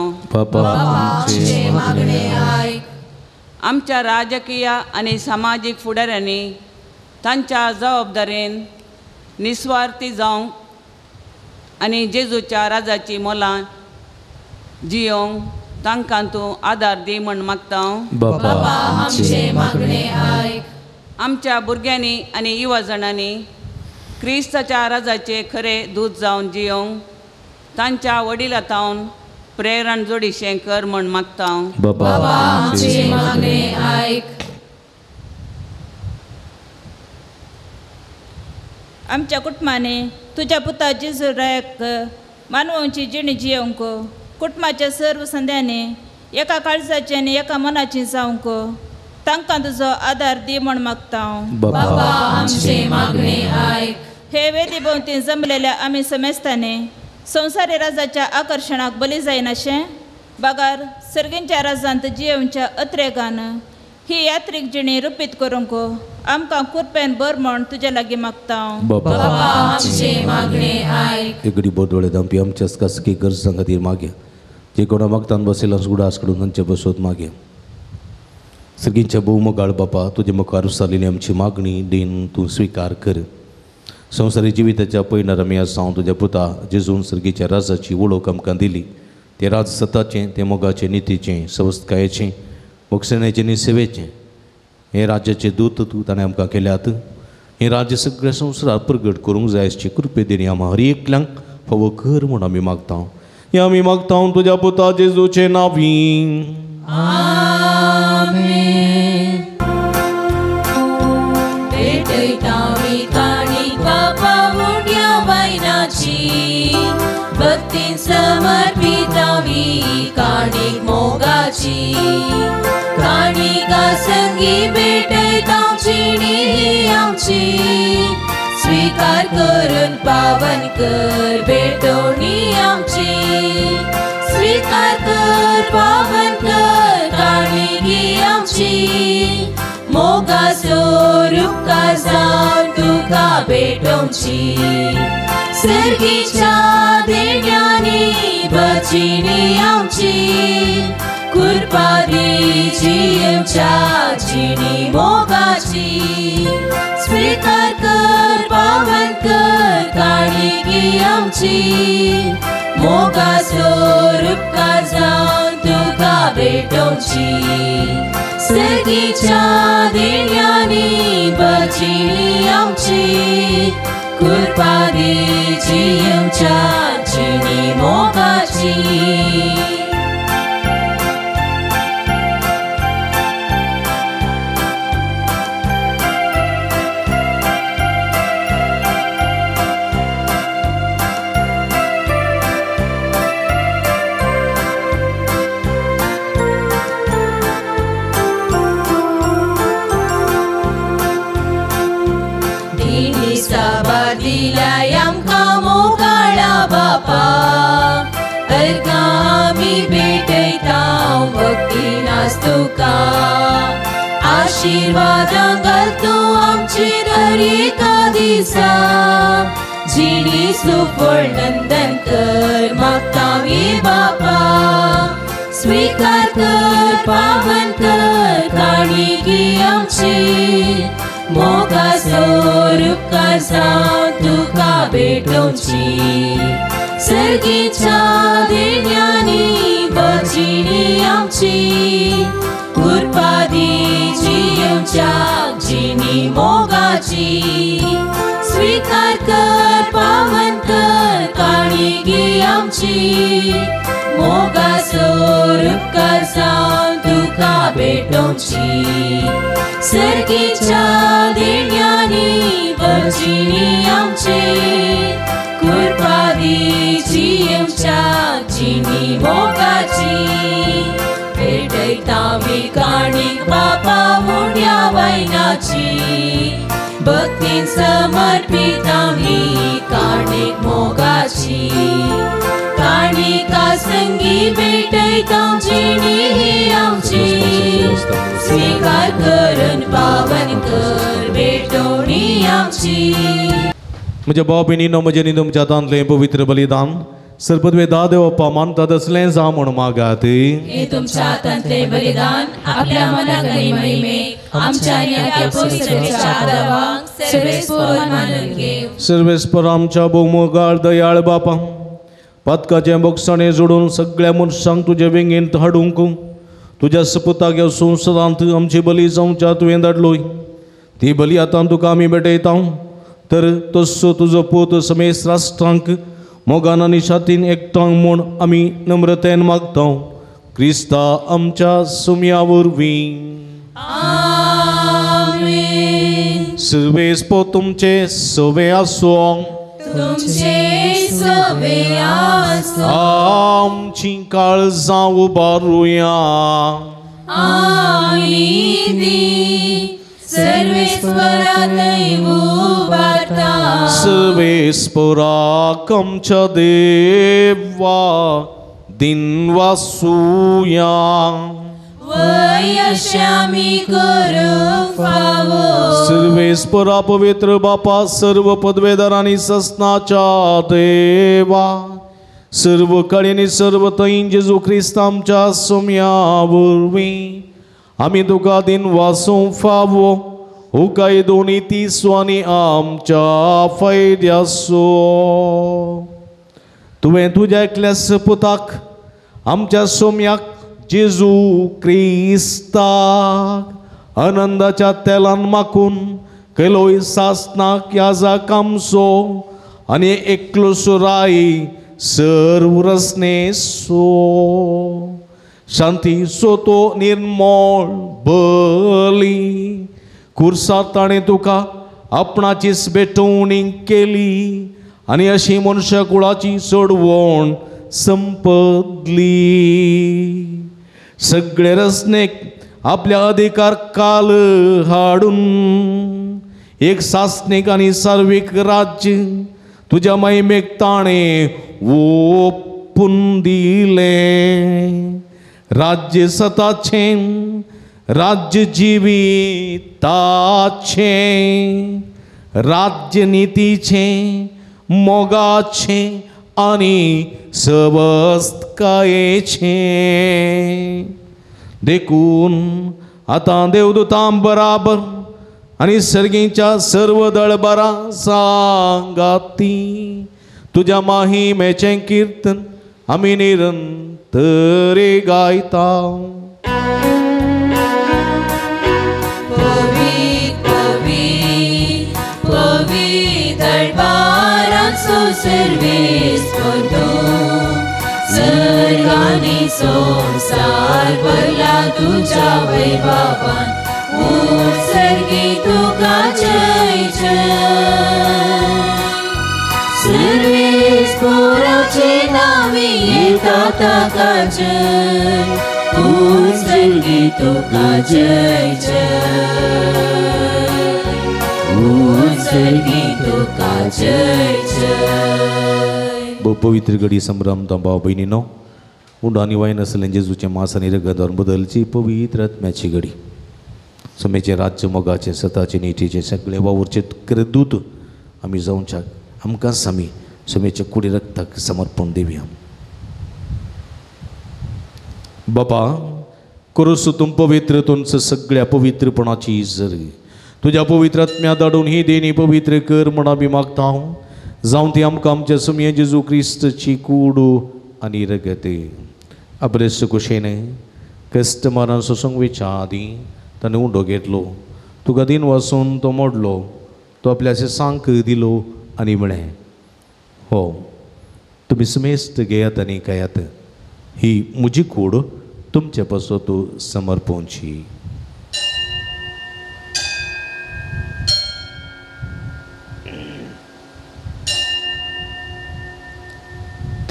आमच्या राजकीय आनी सामाजीक फुडाऱ्यांनी तांच्या जबाबदारेन निस्वार्थी जावंक आनी जेजूच्या राजाची मोलां जियोंक तांकां तूं आदार दी म्हण मागता. आमच्या भुरग्यांनी आनी युवा जाणांनी क्रिस्ताच्या राजाचे खरें दूत जावन जियोंक तांच्या वडिलांतावन प्रेरण जोडिशें कर म्हण मागता. आमच्या कुटुंबाने तुझ्या पुता जेजू रायाक मानवांची जिणी जियोंक कुटुंबाच्या सर्व संध्याने एका काळजाची आनी एका मनाची जावंक तांकां तुजो आदार दी म्हण मागता. हे वेदी भोंवती जमलेल्या आमी समेस्ताने संवसारी राजाच्या आकर्शणाक बली जायनाशें बागार सर्गींच्या राजांत जियोवच्या अत्रेगान ही यात्रीक जिणी रुपीत करूंक आमकां कृपेन बर म्हण तुजे लागीं मागता. एकडी बोदोळे दांपी आमच्या खासगी गरजां खातीर मागया जे कोणा मागतान बसयला सुगडास कडून तांचे बसोत मागया. सगळींच्या भोवमोगाळ बापा तुजे मुखार उसारलेली आमची मागणी देन तूं स्विकार कर. संवसारी जिविताच्या पयणार आमी आसा तुज्या पुता जेजून सर्गीच्या राजाची वळख आमकां दिली. ते राज सताचें ते मोगाचें नितीचें सवस्थकायेचें मोक्षणाचें आनी सेवेचें हे राज्याचे दूत तूं ताणें आमकां केल्यात. हे राज्य सगळ्या संवसारात प्रगट करूंक जाय आसची कृपे दिनी आम्हा हर एकल्यांक फावो कर म्हूण आमी मागता. हे आमी मागता तुज्या पुता जेजूचे नांवी. भक्तीन समर्पितावी काणीक मोगाची काणिका संगी भेटयतांची ही आमची स्वीकार करून पावन कर भेटोवणी आमची स्वीकार कर पावन कर काणिकी आमची मोगाचो उपकार जावन तुका भेटोवची सर्गीच्या देण्यानी बचिणी आमची कृपा दी जियोवच्या जिणी मोगाची स्वीकार कर पावन कर काणिकी आमची मोगाचो उपकार जावन तुका भेटोवची सर्गीच्या देण्यानी बचिणी आमची कृपा दी जियोवच्या जिणी मोगाची. दिला आमकां मोगा तुका आशीर्वादां घाल तूं आमचेर हर एका दिसा जिणी सुफळ नंदन कर मागता आमी बापा स्वीकार कर पावन कर काणिकी आमची मोगासोर उपकार जावं तुका भेटोवची सर्गीच्या देण्यांनी बजिणी आमची कुरपादी जियेवच्या जिणी मोगाची स्वीकार कर पावन कर काणिकी आमची मोगासोर उपकार जावं तुका भेटोवची सर्गीच्या देण्यांनी बजिणी आमची कुरपादी जियेवच्या जिणी मोगाची भेटयता आमी काणीक बापा मुंड्या वायनाची भक्तीन समर्पित आमी काणीक मोगाची काणिका संगी भेटयता जिणी ही आमची स्वीकार करून पावन कर भेटोवणी आमची म्हज्या भाव भयणीनो म्हजें न्ही तुमच्या हातांतलें पवित्र बलिदान सर्पद्वे देवप्पा मानता तसलें जा म्हूण मागात हे तुमच्या हातांतलें बलिदान आपल्या मनाक आनी महिमेक आमच्या आनी आपल्या पवित्रतेच्या आदाराक सर्वेस्पर मानून घेव सर्वेस्पर आमच्या भोवमोगाळ दयाळ बापा पातकाचें बोगसाणें जोडून सगळ्या मनशांक तुजे वेंगेंत हाडूंक तुज्या सपुताक ह्या संवसारांत आमची बली जावच्या तुवें धाडलोय ती बली आतां तुका आमी भेटयता तर तसो तुजो पूत समेस्त राष्ट्रांक मोगान आनी शातीन एकठांय म्हूण आमी नम्रतेन मागता क्रिस्ता आमच्या सुमया वरवीं सर्वेस्पर तुमचे सवे आसूं तुमचे सवे आसूं आमची काळजां उबारुया सर्वेस्परांतय उबारता सर्वेस्पराक आमच्या देवा दिनवासुया वयश आमी करूंक फावो सर्वेस्परा पवित्र बापा सर्व पदवेदारांनी सस्नाच्या देवा सर्व काळींनी सर्व थंय जेजू क्रिस्त आमच्या सोम्या वरवीं आमी तुका दिन वासूंक फावो उकाय दोनी तिसवांनी आमच्या फायद्याचो तुवें तुज्या एकल्या सपुताक आमच्या सोम्याक जेजू क्रिस्ताक आनंदाच्या तेलान माकून केलोय सासनाक याजाक आमचो आनी एकलोसो राय सर्व रसनेसो शांती सोतो निर्मळ बली कुर्सात ताणें तुका आपणाचीच भेटवणी केली आनी अशी मनुष्य कुळाची सोडवण संपदली सगळे रसनेक आपल्या अधिकार काल हाडून एक सासनीक आनी सार्वीक राज्य तुज्या महिमेक ताणें ओपून दिले राज्य सताचें राज्य जिविताचें राज्य नितीचें मोगाचें आनी सवस्तकायेचें देखून आतां देवदूतां बराबर आनी सर्गीच्या सर्व दळबरां सांगाती तुज्या महिमेचें कीर्तन आमी निरंतरे गायता सर्वेस्पर सर्गानी संसार भरला तुझ्या वैभवान सर्गी तुका जय जय सर्वेस्पराचे नावे येता ताका जय सर्गी तुका जय जय सर्गी तुका जय जय पवित्र घडी संभ्रमता भाव भयणीनो उंड आनी वायन आसलें जेजूचें मांस आनी रगत बदलची पवित्र आत्म्याची घडी समेचे राज्य मोगाचे सताचे नितीचे सगळे वावरचे दूत आमी जावच्याक आमकांच आमी समेचे कुडी रक्ताक समर्पण दिवया. बापा करूस तुम पवित्र तुमचं सगळ्या पवित्रपणाची इजर तुझ्या पवित्र आत्म्या धाडून ही देणी पवित्र कर म्हणून आमी मागता हांव जावं ती आमकां आमच्या सुमये जेजू क्रिस्तची कूड आनी रगत आपले सुकुशेन कश्ट मारून सोसूंक वेच्या आदी ताणें उंडो घेतलो तुका दिन वाचून तो मोडलो तो आपल्या सांक दिलो आनी म्हळें हो तुमी सुमेस्त घेयात आनी खायात ही म्हजी कूड तुमचे पासो तूं समर्पोवची.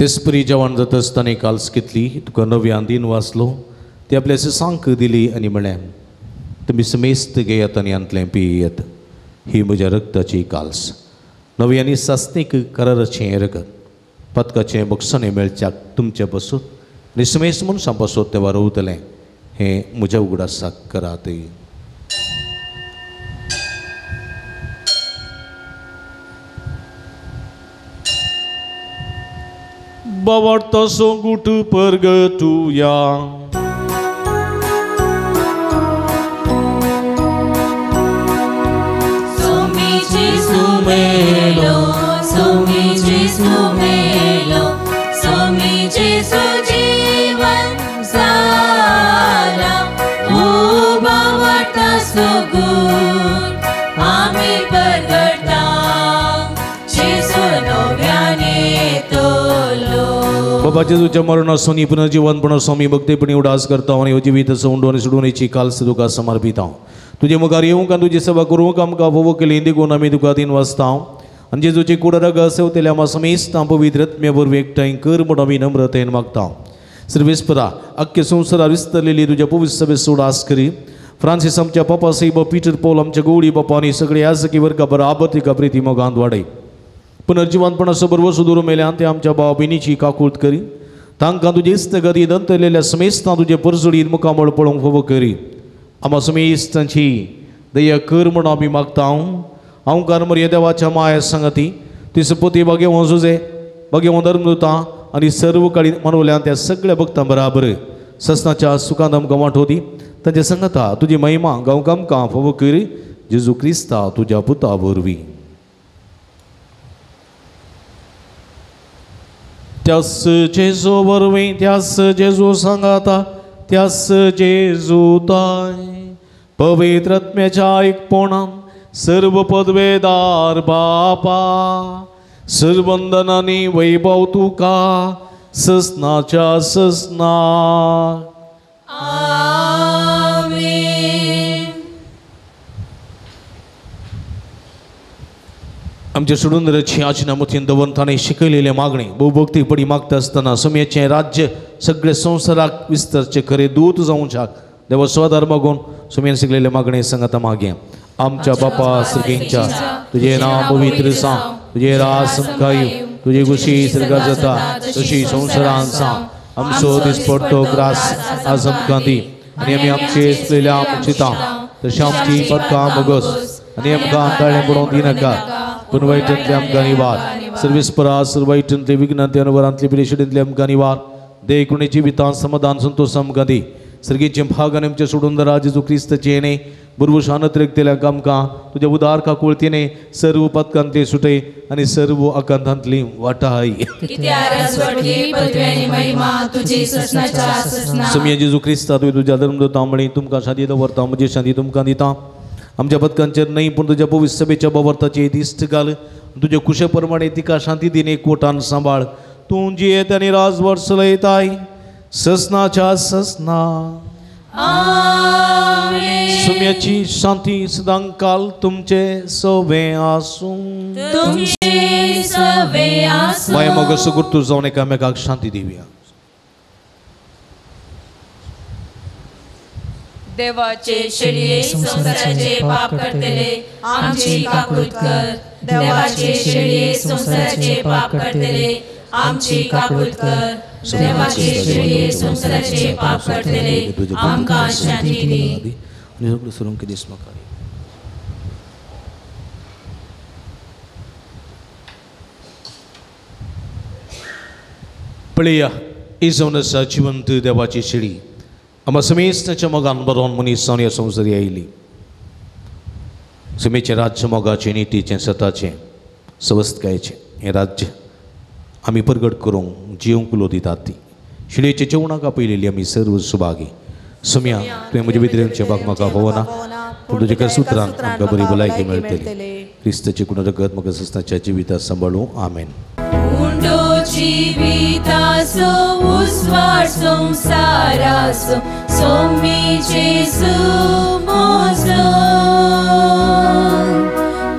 तेसपरी जेवण जाता आसतना काल्स घेतली तुका नव्यान दिन वाचलो ती आपल्या सांक दिली आनी म्हळें तुमी समेस्त घेयात आनी अंतलें पियेत ही म्हज्या रक्ताची काल्स नव्यांनी सासणीक कराराचें रगत पदकाचें बक्षणें मेळच्याक तुमचे पासून निसमेस्त मनशां पासून तें वारवतलें हें म्हज्या उगडासाक करात. Bawarta songgutu pergetuya Somici sumelo Somici sumelo Somici sujivan sala Bawarta sogur Ami pergeta Jesu novyane बाबा जेजूच्या मरणासोनी पुनर्जीवनपणा स्वामी भक्तीपणी उडास करता आणि जिवीत सोडून सोडूनची काल्स तुका समर्पित हांव तुजे मुखार येवंक आनी तुजी सेवा करूंक आमकां फोव केली देखून आमी तुका दिन वाचता आनी जेजूची कूड रगत सेवतले आमी समेस्त पवित्र आत्म्या बरोबर एकठांय कर म्हणून आमी नम्रतेन मागता. सर्वेस्परा अख्खे संवसारार विस्तरलेली तुज्या पवित्र सभेत उडास करी फ्रांसीस आमच्या पापा सैब पीटर पौल आमच्या गवळी बापा आनी सगळे याजकी वर्गा बराबर तिका प्रिती मोगांत वाडय पुनर्जीवनपणाचो बरोबर सुदूर मेल्यान ते आमच्या भाव भयणीची काकूळट करी तांकां तुजे इस्तगती दंतलेल्या समेस्तां तुजे परसुडीत मुखामळ पळोवंक फोव करी आमा समेस्तांची दया कर म्हणून आमी मागता हांव कारमर्या देवाच्या माया संगती तिसपती भाग्यवं जुजे भाग्यवं धर्मदूतां आनी सर्व काळी मनवल्यान त्या सगळ्या भक्तां बराबर ससनाच्या सुखांत आमकां वांटोवदी तांच्या संगता तुजी महिमा गांवक आमकां फोव कर जेजू क्रिस्ता तुज्या पुता वरवीं. त्यास जेजू वरवीं त्यास जेजू सांगाता त्यास जेजू ताय पवित्र आत्म्याच्या एकपणान सर्व पदवेदार बापा सर्वंदनांनी वैभव तुका ससनाच्या ससना आमच्या सोडून आजना मतीन दवरून ताणें शिकयलेले मागणी भोवभक्तीपणी मागता आसतना सुमयेचें राज्य सगळे संवसाराक विस्तारचे खरे दूत जावच्याक देवा स्वधार मागून सुमयेन शिकलेले मागणे सांगता मागे आमच्या बापा सर्गेंच्या तुझे नांव पवित्र सांग तुझे राज समकाय तुझी खुशी सर्गार जाता तशी संवसारान सांग आमचो दिसपडटो ग्रास आज आमकां दी आनी आमी आमचे असलेल्या आमचितां तशें आमची पदकां बगस आनी आमकां ताळें पडोवंक दिनाका पूण वायटांतले आमकां निवार सर्वेस्परा सर्व वायटांतले विघ्नांतले अनुवारांतले पिडेशिडेंतले आमकां निवार देखुणे जिवितांत समाधान संतोश आमकां दी सर्गेचे भाग आनी आमचे सोडून दरा जेजू क्रिस्ताचे येणे बरोबर शानत रक्तेल्याक आमकां तुज्या उदार काकुळतीने सर्व पदकांतले सुटय आनी सर्व आकांतांतली वाटाय सुमये जेजू क्रिस्ता तुवें तुज्या धर्मदूता म्हणी तुमकां शांती दवरता म्हजी शांती तुमकां दिता आमच्या पदकांचेर न्हय पूण तुज्या पवित्र सभेच्या बाबर्ताचे दिश्ट घाल तुज्या कुशे प्रमाणे तिका शांती दिन एकवटान सांबाळ तूं जियेत आनी राजवट चलयताय ससनाच्या ससना सुमयाची शांती सदां काल तुमचे सोबे आसूं माय मग सुगुर्तू जावन एकामेकाक शांती दिवया. देवाचे शेळये संसाराचे पाप करतले आमची काकूट कर देवाचे शेळये संसाराचे पाप करतले आमची काकूट कर देवाचे शिळे संसाराचे पाप करतले आमकां शांती दी. आणि सगळं सोडून किती स्मकारी पळया इजवन आसा जिवंत देवाची शिडी आम्हा समेस्ताच्या मोगान बरोवन मनीसावन ह्या संवसारी आयली. समेचे राज्य मोगाचें नितीचें सताचें सवस्थकायेचें हें राज्य आमी परगट करूंक जिवंक उलो दितात ती शिडेच्या जेवणाक आपयलेली आमी सर्व सुभागी. सुम्या तुवें म्हजे भितरेच्या भाग म्हाका भोवना पूण तुज्या कांय सुत्रान आमकां बरी भलायकी मेळटली. क्रिस्ताची कुण रगत म्हाका सस्ताच्या जिवितांत सांबाळूं. आमेन. Mundo civitaso usvar samsaraso sommi Jesu mozo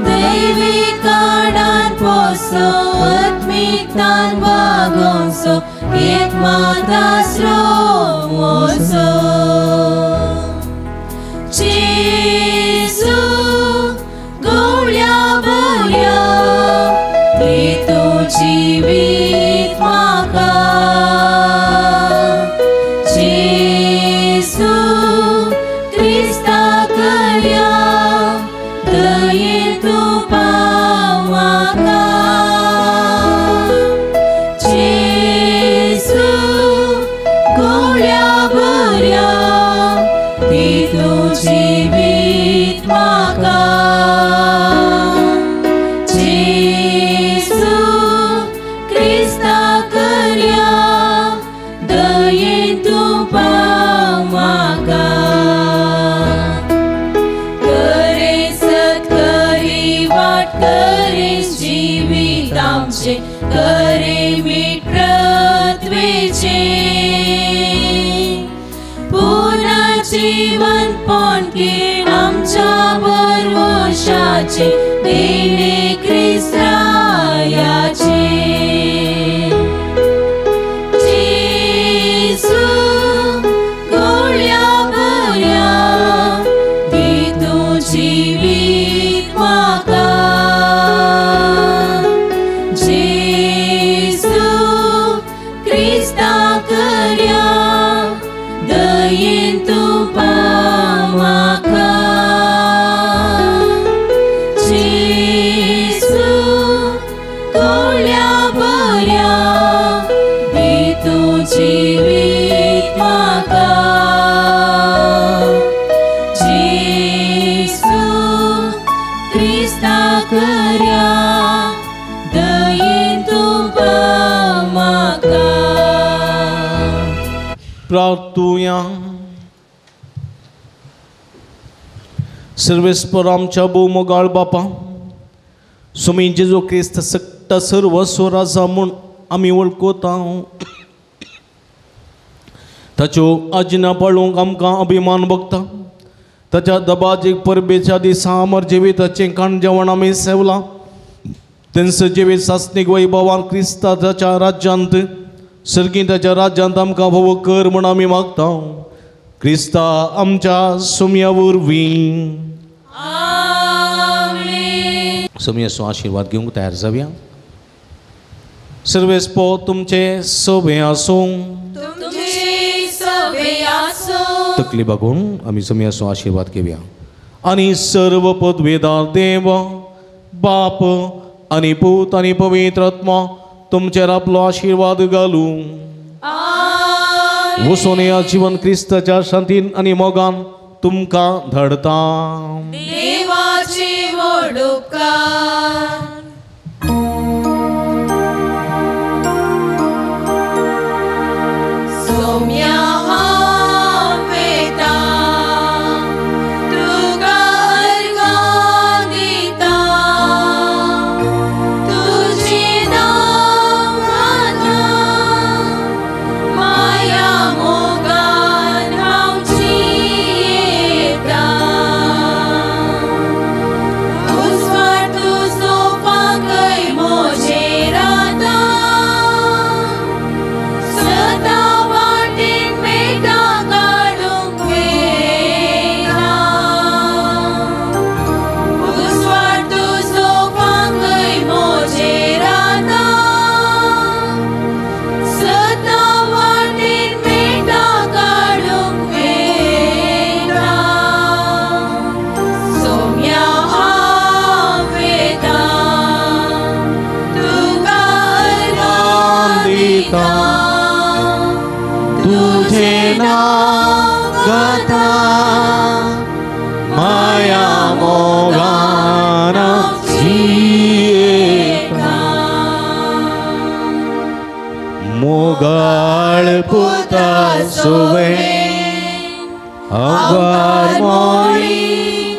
Deivikanan poso atmiktan vagonso ek matasro mozo Jesu golia bolia जीवित म्हाका जेसू क्रिस्ता करया दयेन तूं पाव म्हाका जेसू गोळ्या बऱ्या तितूं जीवित म्हाका करे मित्रत्वेचे पुन्हा जीवन पोंडकेन आमच्या भरवशाचे देणे क्रिस्तायाचे जेसू गोळ्या बऱ्या तितूं जीवित म्हाका दयेन तूं पाव म्हाका जेसू गोळ्या बऱ्या तितूं जीवित म्हाका जेसू क्रिस्ता करया दयेन तूं पाव म्हाका. प्रार्थुया. सर्वेस्पर आमच्या भोवमोगाळ बापा सुमी जेजू क्रिस्त सक्ता सर्व स्वराजा म्हूण आमी वळखता ताच्यो आज्ञा पाळूंक आमकां अभिमान भोगता. ताच्या दबाजीक परबेच्या दिसा अमर जिविताचें खाण जेवण आमी सेवलां. तेंच जिवीत सासणीक वैभवान क्रिस्ताच्या राज्यांत सर्गीताच्या राज्यांत आमकां भोव कर म्हूण आमी मागता. क्रिस्ता आमच्या सुम्या वरवीं. सुमयाचो आशिर्वाद घेवंक तयार जावया. सर्वेस्पो तुमचे सोबे आसूं. तकली बघून आमी सुमयाचो आशिर्वाद घेवया. आनी सर्व पदवेदार देव बाप आनी पूत आनी पवित्र आत्मा तुमचेर आपलो आशिर्वाद घालूं. वचून ह्या जीवन क्रिस्ताच्या शांतीन आनी मोगान तुमकां धाडता. देवाची व्हड उपकार. सोम्या so far गाता माया मोगान मोगाळ पुता सुवे अंगार मोरी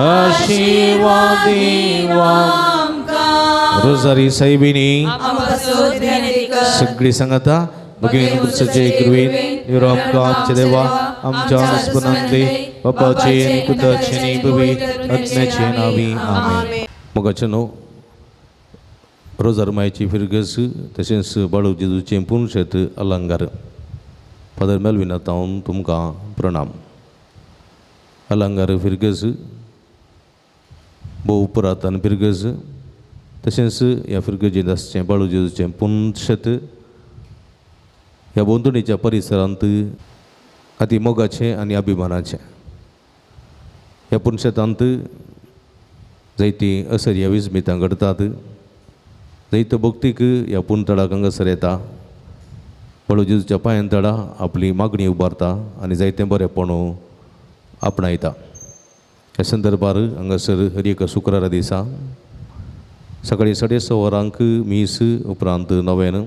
आशीर्वादी रोजारी साहेबिनी सगळी सांगता भगीन पुरुषाचे कृपेन निरो आमकां आमचे देवा आमच्या आस्पनांतले बापाचे आनी पुताचे आनी पवित्र आत्म्याचे नांवी आमेन. मोगाचेनो रोजार मायेची फिरगस तशेंच बाळू जेजूचे पुनशेत अलंकार फादर मेल्विन तावन तुमकां प्रणाम. अलंकार फिरगस भोव पुरातन फिरगस तशेंच ह्या फिरगजेंत आसचें बाळू जेजूचें पुनशेत ह्या बोंदणीच्या परिसरांत अति मोगाचें आनी अभिमानाचें. ह्या पुनशेतांत जायतीं असर्या विस्मितां घडटात. जायत्यो भक्तीक ह्या पुनतळाक हांगासर येता. बाळू जेजूच्या पांयांतळा आपली मागणी उबारता आनी जायतें बरेंपण आपणायता. ह्या संदर्भार हांगासर हर एका शुक्रारा दिसा सकाळीं 6:30 वरांक मीस उपरांत नवेन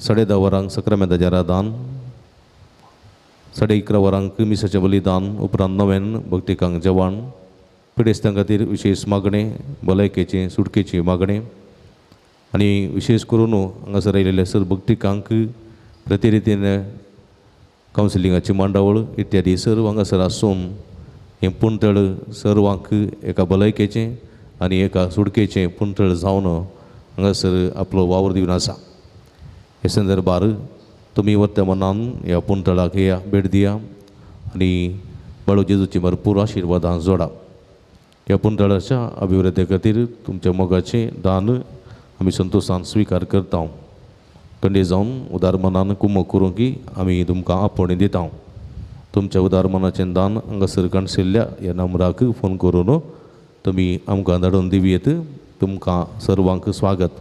10:30 वरांक सक्रामेंताचें रादान 11:30 वरांक मिसाचें बलिदान उपरांत नवेन भक्तिकांक जेवण पिडेस्तां खातीर विशेश मागणें भलायकेचें सुटकेची मागणें आनी विशेश करून हांगासर आयिल्ल्या सर्व भक्तिकांक प्रतिरितीन कावन्सिलिंगाची मांडावळ इत्यादी सर्व हांगासर आसून हें पुनतळ सर्वांक एका भलायकेचें आनी एका सुटकेचें पुनतळ जावन हांगासर आपलो वावर दिवन आसा. हे संदर्भार तुमी वर्तमानान ह्या पुनतळाक येया, भेट दिया आनी बाळू जेजूची भरपूर आशिर्वादां जोडा. ह्या पुनतळाच्या अभिवृद्धी खातीर तुमच्या मोगाचें दान आमी संतोशान स्विकार करता. थंडी जावन उदार मनान कुमक करूं की आमी तुमकां आपोवणी दिता. तुमच्या उदार मनाचें दान हांगासर काणसिल्ल्या ह्या नंबराक फोन करून तुमी आमकां धाडून दिवयेत. तुमकां सर्वांक स्वागत.